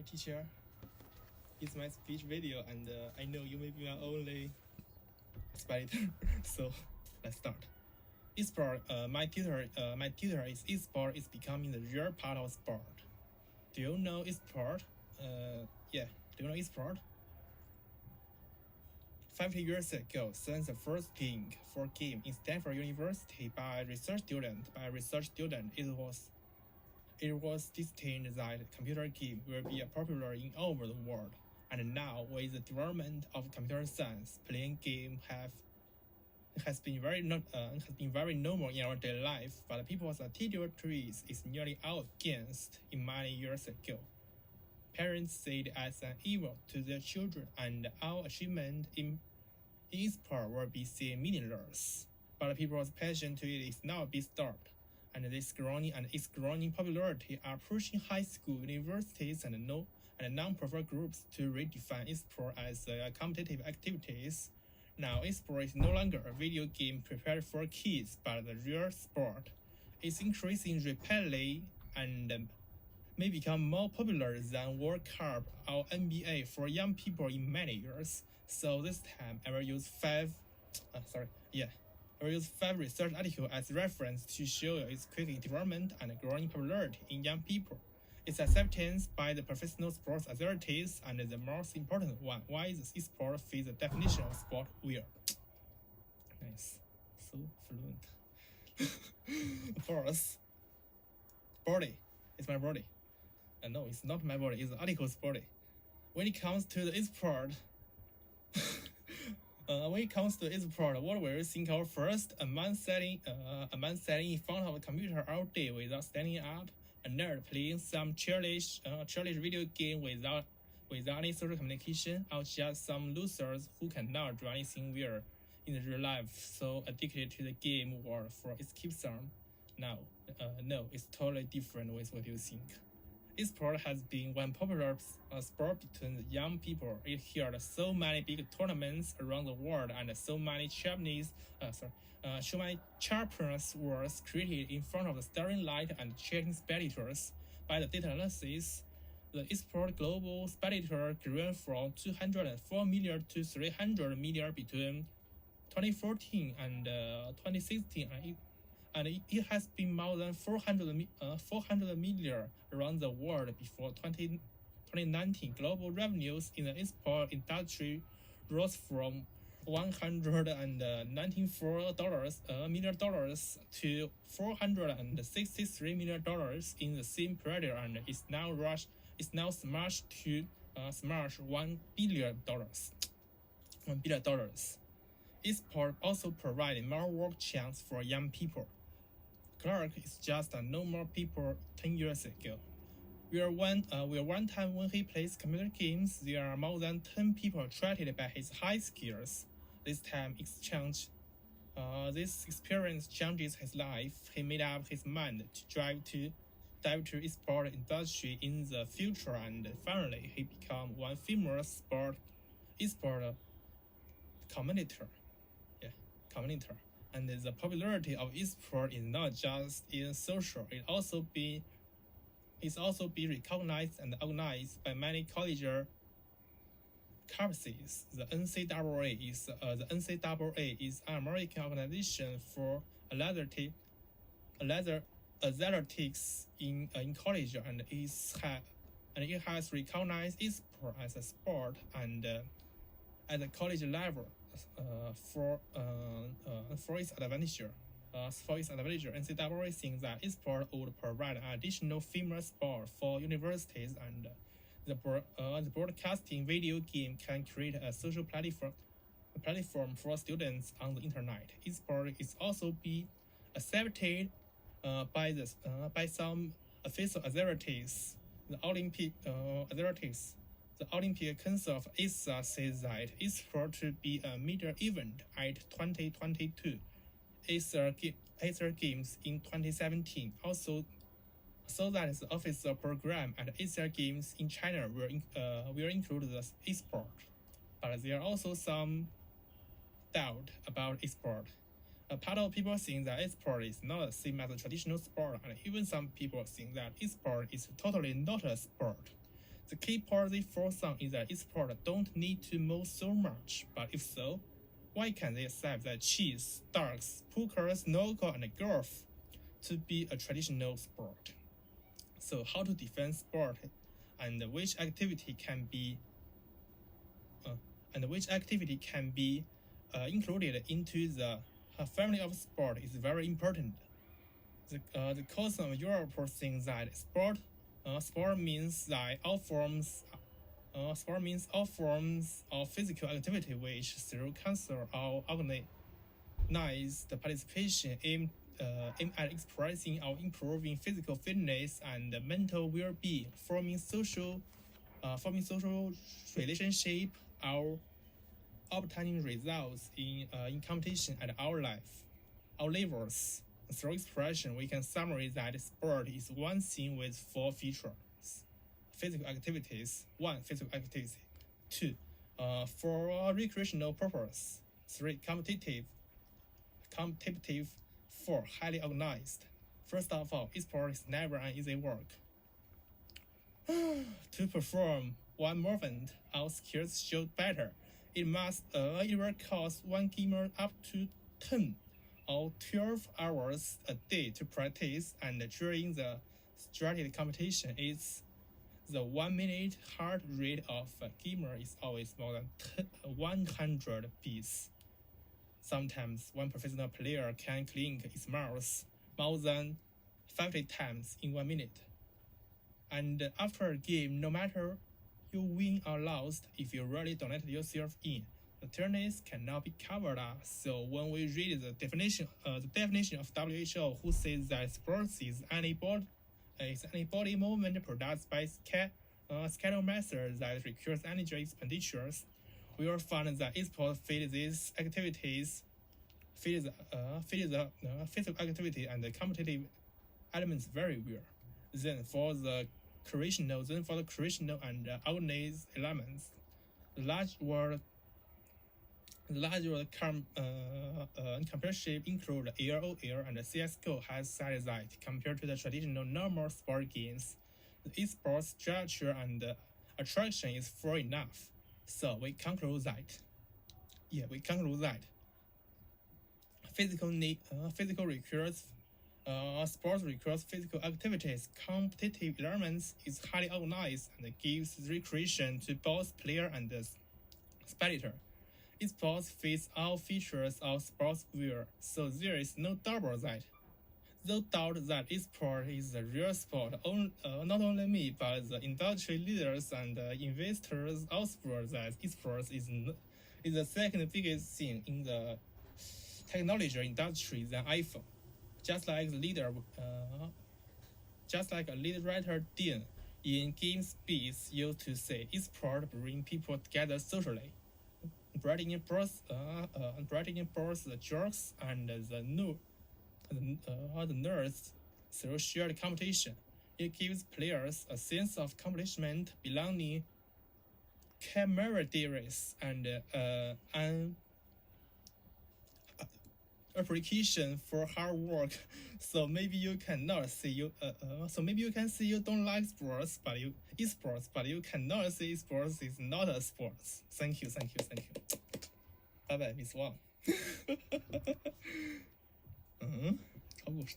Hi teacher, it's my speech video and I know you may be my only spectator, so let's start. Esport, my tutor is esport is becoming the real part of sport. Do you know esport? Yeah, do you know esport? 50 years ago, since the first game in Stanford University by a research student, it was destined that computer game will be popular in all over the world. And now, with the development of computer science, playing game has been very normal in our daily life. But people's attitude to it is nearly out against in many years ago. Parents see it as an evil to their children, and our achievement in sport will be seen meaningless. But people's passion to it is now being stopped. And its growing popularity are pushing high school, universities, and non-profit groups to redefine esport as competitive activities. Now, esport is no longer a video game prepared for kids, but a real sport. It's increasing rapidly and may become more popular than World Cup or NBA for young people in many years. So this time, I will use five research articles as reference to show its quick development and growing popularity in young people, its acceptance by the professional sports authorities, and the most important one, why the esport fits the definition of sport well. Nice, so fluent. First, body. It's my body. No, it's not my body. It's the article's body. When it comes to the esport. What will you think of first? A man sitting in front of a computer all day without standing up, a nerd playing some childish video game without any social communication, or just some losers who cannot do anything weird in real life, so addicted to the game world for escape zone. No, it's totally different with what you think. Esport has been one popular sport between the young people. It held so many big tournaments around the world, and so many champions were created in front of the staring light and cheating spectators. By the data analysis, the esport global spectator grew from 204 million to 300 million between 2014 and 2016. And it has been more than 400 million around the world before 2019. Global revenues in the esport industry rose from $194 million to $463 million in the same period, and is now smashed to $1 billion. Esport also provided more work chance for young people. Clark is just a normal people 10 years ago. One time when he plays computer games, there are more than 10 people attracted by his high skills. This experience changes his life. He made up his mind to dive to esport industry in the future, and finally he became one famous esport commentator. And the popularity of esport is not just in social; it's also be recognized and organized by many college campuses. The NCAA is an American organization for athletics in college, and it has recognized esport as a sport and at the college level. For its advantage, NCAA thinks that esport would provide an additional famous sport for universities, and the broadcasting video game can create a social platform for students on the internet. Esport is also be accepted by some official authorities. The Olympic Council of Asia says that esport should be a major event at 2022 Asia Games in 2017. Also, so that the official program at Asia Games in China will include the esport. But there are also some doubt about esport. A part of people think that esport is not the same as a traditional sport, and even some people think that esport is totally not a sport. The key part they focus on is that esports don't need to move so much, but if so, why can't they accept that chess, darts, poker, snooker, and golf to be a traditional sport? So how to define sport, and which activity can be included into the family of sport is very important. The cousin of Europe thinks that sport means that all forms of physical activity which through cancer or organized participation aim at expressing or improving physical fitness and mental well-being, forming social relationship, or obtaining results in competition at our levels. Through expression, we can summarize that sport is one thing with 4 features: physical activities, 1. Physical activity, 2. For recreational purpose, 3. Competitive, 4. Highly organized. First of all, esports is never an easy work. To perform one movement, our skills should better. It will cost one gamer up to 10 or 12 hours a day to practice, and during the strategic competition, the 1 minute heart rate of a gamer is always more than 100 beats. Sometimes one professional player can clink his mouse more than 50 times in 1 minute. And after a game, no matter you win or lost, if you really donate yourself in, the tourneys cannot be covered up. So when we read the definition of WHO, who says that sports is any body movement produced by scheduled methods that requires energy expenditures, we will find that esports fit these activities, the physical activity and the competitive elements very well. Then for the recreational and organized elements, the large world championship include LOL and CSGO has said that compared to the traditional normal sport games, the esports structure and attraction is full enough. So we conclude that sports requires physical activities, competitive elements, is highly organized, and gives recreation to both player and the spectator. Esports fits all features of sportswear, so there is no doubt that. No doubt that esports is a real sport. Not only me, but the industry leaders and investors all support that esports is the second biggest thing in the technology industry than iPhone. Just like a lead writer Dean in GameSpace used to say, esports bring people together socially, bringing both the jokes and the nerds through shared competition. It gives players a sense of accomplishment, belonging, camaraderie, and an appreciation for hard work. So maybe you cannot say you don't like sports, but esports, but you cannot say sports is not a sports. Thank you. Bye bye, Miss Wang. 好故事。